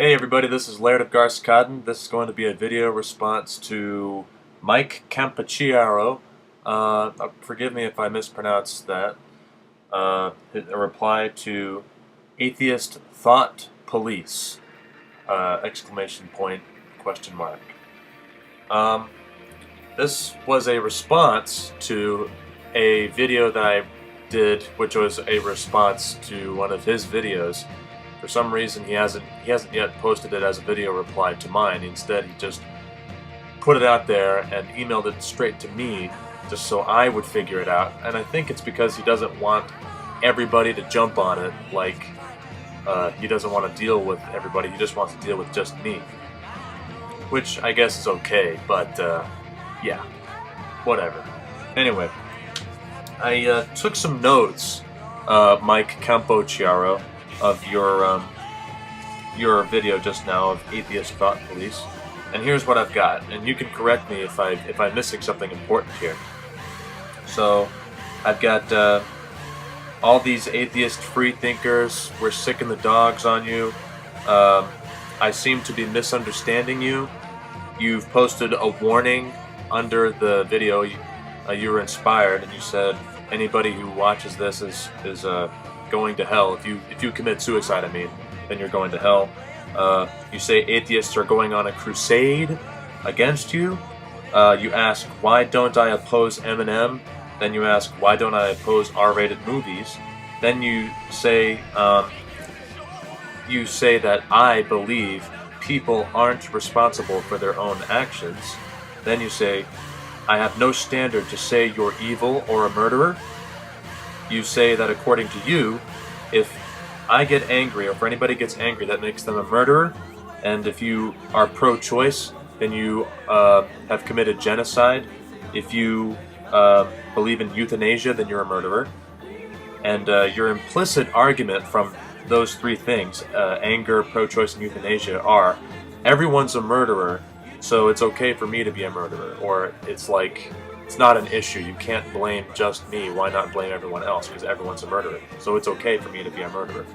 Hey everybody, this is Laird of Garskadden. This is going to be a video response to mikecampochiaro. Forgive me if I mispronounce that. A reply to Atheist Thought Police! Exclamation point, question mark. This was a response to a video that I did, which was a response to one of his videos. For some reason, he hasn't yet posted it as a video reply to mine. Instead, he just put it out there and emailed it straight to me, just so I would figure it out. And I think it's because he doesn't want everybody to jump on it. Like he doesn't want to deal with everybody. He just wants to deal with just me, which I guess is okay. But yeah, whatever. Anyway, I took some notes, Mike Campochiaro, of your video just now of Atheist Thought Police, and here's what I've got, and you can correct me if I'm missing something important here. So I've got all these atheist free thinkers. We're sick in the dogs on you. I seem to be misunderstanding you. You've posted a warning under the video. You were inspired, and you said anybody who watches this is going to hell. If you commit suicide, I mean, then you're going to hell. You say atheists are going on a crusade against you. You ask, why don't I oppose Eminem? Then you ask, why don't I oppose R-rated movies? Then you say that I believe people aren't responsible for their own actions. Then you say, I have no standard to say you're evil or a murderer. You say that according to you, if I get angry, or if anybody gets angry, that makes them a murderer. And if you are pro-choice, then you have committed genocide. If you believe in euthanasia, then you're a murderer. And your implicit argument from those three things, anger, pro-choice, and euthanasia, are everyone's a murderer, so it's okay for me to be a murderer. Or it's like, it's not an issue. You can't blame just me. Why not blame everyone else? Because everyone's a murderer. So it's okay for me to be a murderer.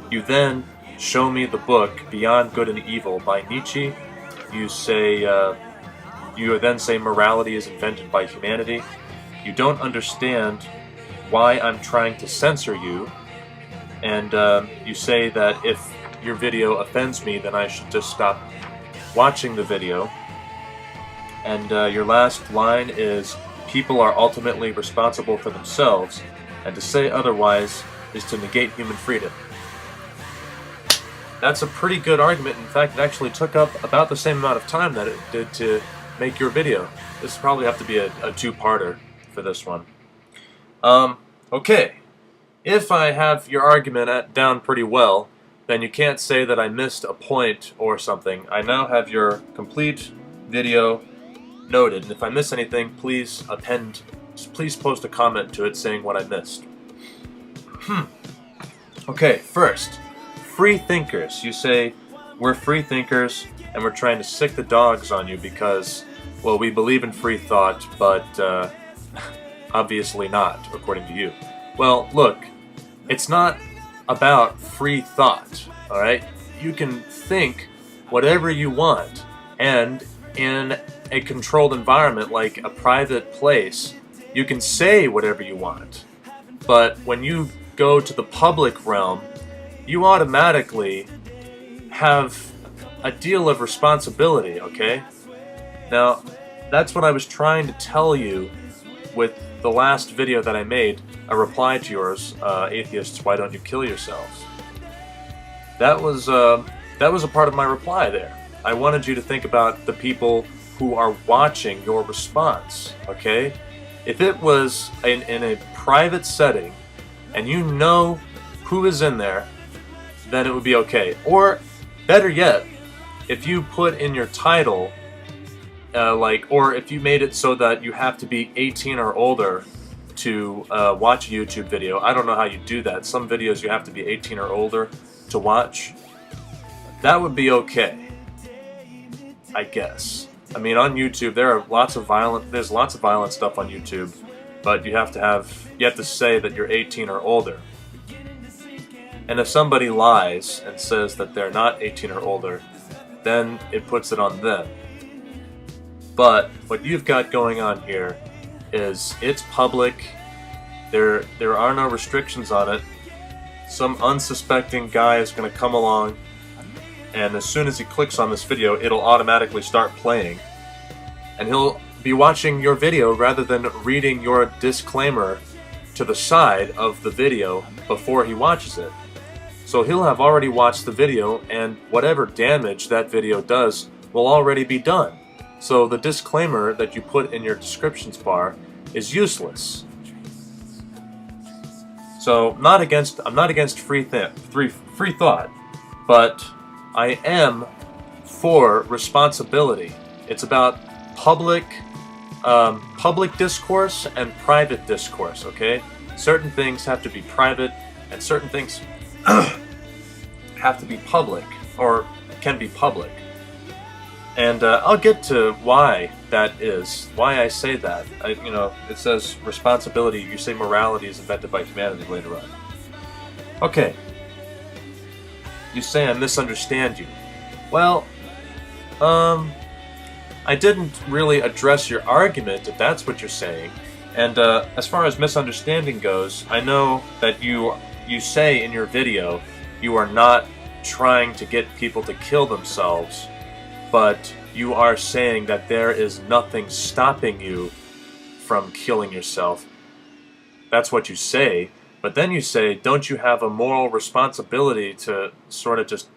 You then show me the book Beyond Good and Evil by Nietzsche. You say, you then say morality is invented by humanity. You don't understand why I'm trying to censor you. And you say that if your video offends me, then I should just stop watching the video. And your last line is, people are ultimately responsible for themselves, and to say otherwise is to negate human freedom. That's a pretty good argument. In fact, it actually took up about the same amount of time that it did to make your video. This will probably have to be a two-parter for this one. Okay. If I have your argument down pretty well, then you can't say that I missed a point or something. I now have your complete video noted, and if I miss anything, please post a comment to it saying what I missed. Okay, first, free thinkers. You say, we're free thinkers, and we're trying to sick the dogs on you because, well, we believe in free thought, but obviously not, according to you. Well, look, it's not about free thought, alright? You can think whatever you want, and in a controlled environment like a private place, you can say whatever you want. But when you go to the public realm, you automatically have a deal of responsibility, okay? Now, that's what I was trying to tell you with the last video that I made, a reply to yours, Atheists, why don't you kill yourselves? That was a part of my reply there. I wanted you to think about the people who are watching your response, okay? If it was in a private setting and you know who is in there, then it would be okay. Or, better yet, if you put in your title, or if you made it so that you have to be 18 or older to watch a YouTube video. I don't know how you do that. Some videos you have to be 18 or older to watch. That would be okay, I guess. I mean, on YouTube, there's lots of violent stuff on YouTube, but you have to say that you're 18 or older. And if somebody lies and says that they're not 18 or older, then it puts it on them. But what you've got going on here is it's public. There are no restrictions on it. Some unsuspecting guy is going to come along, and as soon as he clicks on this video, it'll automatically start playing. And he'll be watching your video rather than reading your disclaimer to the side of the video before he watches it. So he'll have already watched the video, and whatever damage that video does will already be done. So the disclaimer that you put in your descriptions bar is useless. So I'm not against free thought, but I am for responsibility. It's about public discourse and private discourse, okay? Certain things have to be private, and certain things have to be public, or can be public. And I'll get to why that is, why I say that. It says responsibility, you say morality is invented by humanity later on. Okay. You say I misunderstand you. Well, I didn't really address your argument, if that's what you're saying. And as far as misunderstanding goes, I know that you say in your video you are not trying to get people to kill themselves, but you are saying that there is nothing stopping you from killing yourself. That's what you say, but then you say, don't you have a moral responsibility to sort of just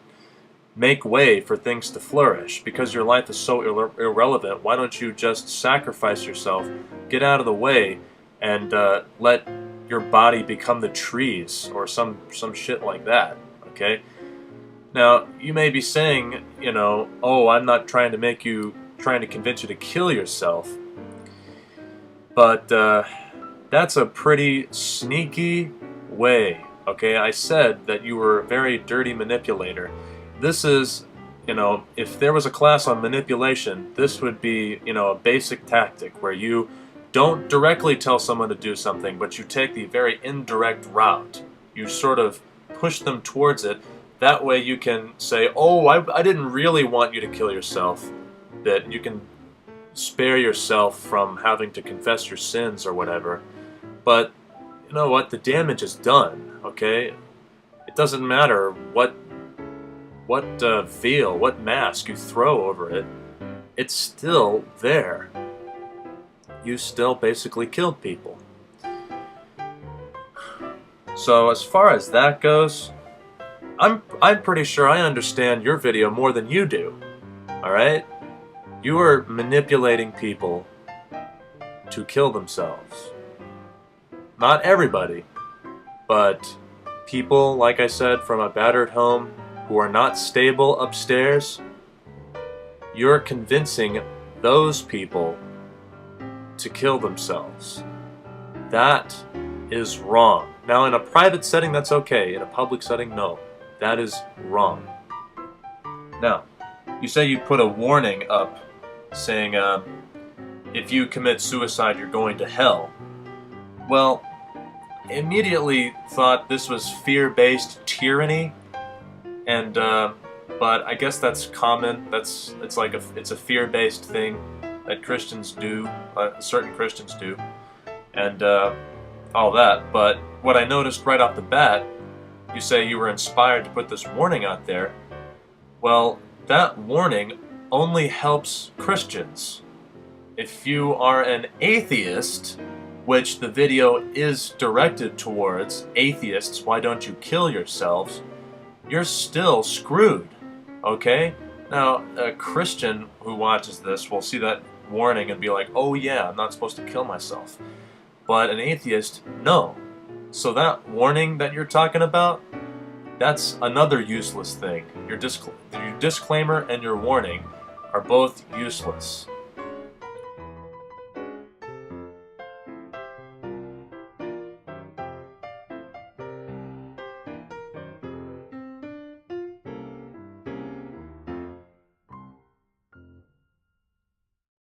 make way for things to flourish? Because your life is so irrelevant, why don't you just sacrifice yourself, get out of the way, and let your body become the trees, or some shit like that, okay? Now, you may be saying, oh, I'm not trying to convince you to kill yourself, but that's a pretty sneaky way, okay? I said that you were a very dirty manipulator. This is, if there was a class on manipulation, this would be, a basic tactic where you don't directly tell someone to do something, but you take the very indirect route. You sort of push them towards it. That way you can say, oh, I didn't really want you to kill yourself. That you can spare yourself from having to confess your sins or whatever. But, you know what? The damage is done, okay? It doesn't matter what veil, what mask you throw over it. It's still there. You still basically killed people. So as far as that goes, I'm pretty sure I understand your video more than you do. Alright? You are manipulating people to kill themselves. Not everybody, but people, like I said, from a battered home who are not stable upstairs. You're convincing those people to kill themselves. That is wrong. Now, in a private setting, that's okay. In a public setting, no. That is wrong. Now, you say you put a warning up saying, if you commit suicide, you're going to hell. Well, immediately thought this was fear-based tyranny, and but I guess that's common. It's a fear-based thing that Christians do, certain Christians do, and all that. But what I noticed right off the bat, you say you were inspired to put this warning out there. Well, that warning only helps Christians. If you are an atheist, which the video is directed towards, atheists, why don't you kill yourselves? You're still screwed, okay? Now, a Christian who watches this will see that warning and be like, oh yeah, I'm not supposed to kill myself. But an atheist, no. So that warning that you're talking about, that's another useless thing. Your disclaimer and your warning are both useless.